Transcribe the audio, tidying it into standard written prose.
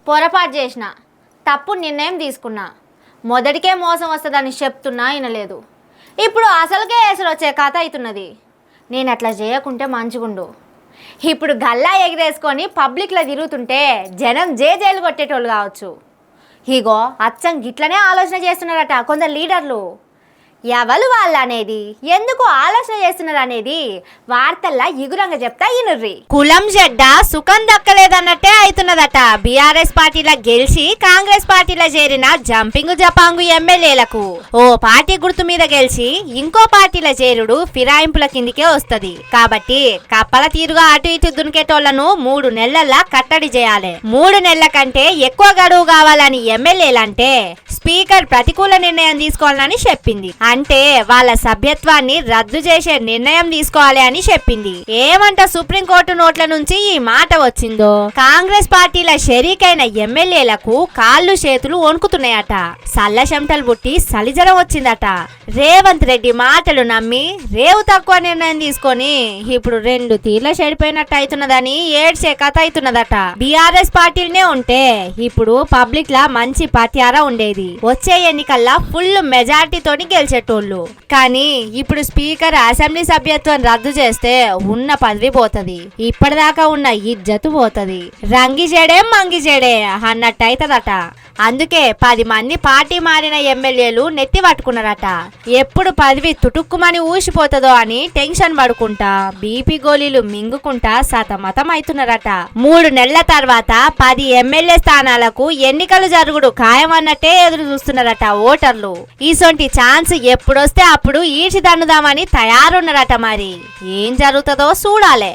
పొరపాటు చేసిన, తప్పు నిర్ణయం తీసుకున్నా. మొదటికే మోసం వస్తుందని చెప్తున్నా వినలేదు. ఇప్పుడు అసలుకే ఎసరు వచ్చే కథ అవుతున్నది. నేను అట్లా చేయకుంటే మంచిగుండు. ఇప్పుడు గల్లా ఎగిరేసుకొని పబ్లిక్లో తిరుగుతుంటే జనం జేజేలు కొట్టేటోళ్ళు కావచ్చు. ఇగో అచ్చం గిట్లనే ఆలోచన చేస్తున్నారట కొందరు లీడర్లు. ఎవరు వాళ్ళు అనేది, ఎందుకు ఆలోచన చేస్తున్నారు అనేది వార్తల్లా ఇగురంగా చెప్తా ఇనుర్రి. కులం జడ్డ సుఖం దక్కలేదన్నట్టే అవుతున్నదట. బీఆర్ఎస్ పార్టీలో గెలిచి కాంగ్రెస్ పార్టీలో చేరిన జంపింగ్ జపాంగు ఎమ్మెల్యేలకు ఓ పార్టీ గుర్తు మీద గెలిచి ఇంకో పార్టీలో చేరుడు ఫిరాయింపుల కిందికే వస్తది. కాబట్టి కప్పల తీరుగా అటు ఇటు దునికేటోళ్లను 3 నెలల కట్టడి చేయాలి. 3 నెలల కంటే ఎక్కువ గడువు కావాలని ఎమ్మెల్యేలంటే స్పీకర్ ప్రతికూల నిర్ణయం తీసుకోవాలని చెప్పింది. అంటే వాళ్ళ సభ్యత్వాన్ని రద్దు చేసే నిర్ణయం తీసుకోవాలి అని చెప్పింది. ఏమంట సుప్రీంకోర్టు నోట్ల నుంచి ఈ మాట వచ్చిందో కాంగ్రెస్ పార్టీల షరీకైన ఎమ్మెల్యేలకు కాళ్ళు చేతులు వణుకుతున్నాయట. సల్ల చెమటలు పుట్టి సలిజరం వచ్చిందట. రేవంత్ రెడ్డి మాటలు నమ్మి రేవు తక్కువ నిర్ణయం తీసుకొని ఇప్పుడు 2 తీర్ల చెడిపోయినట్టు అవుతున్నదని ఏడ్చే కథ అవుతున్నదట. బీఆర్ఎస్ పార్టీలనే ఉంటే ఇప్పుడు పబ్లిక్ లా మంచి పత్యారా ఉండేది. వచ్చే ఎన్నికల్లా ఫుల్ మెజార్టీతోని గెలిచేటోళ్ళు. కానీ ఇప్పుడు స్పీకర్ అసెంబ్లీ సభ్యత్వం రద్దు చేస్తే ఉన్న పదవి పోతది, ఇప్పటిదాకా ఉన్న ఇజ్జతు పోతది. రంగి చెడే మంగి చెడే అన్నట్టు అవుతుందట. అందుకే 10 మంది పార్టీ మారిన ఎమ్మెల్యేలు నెత్తి పట్టుకున్నారట. ఎప్పుడు పదవి తుటుక్కుమని ఊసిపోతుందో అని టెన్షన్ పడుకుంటా బీపీ గోళీలు మింగుకుంటా సతమతం అవుతున్నారట. 3 నెలల తర్వాత 10 ఎమ్మెల్యే స్థానాలకు ఎన్నికలు జరుగుడు ఖాయమన్నట్టే ఎదురు చూస్తున్నారట ఓటర్లు. ఈసొంటి ఛాన్స్ ఎప్పుడొస్తే అప్పుడు ఈడ్చి దన్నుదామని తయారున్నారట. మరి ఏం జరుగుతుందో చూడాలే.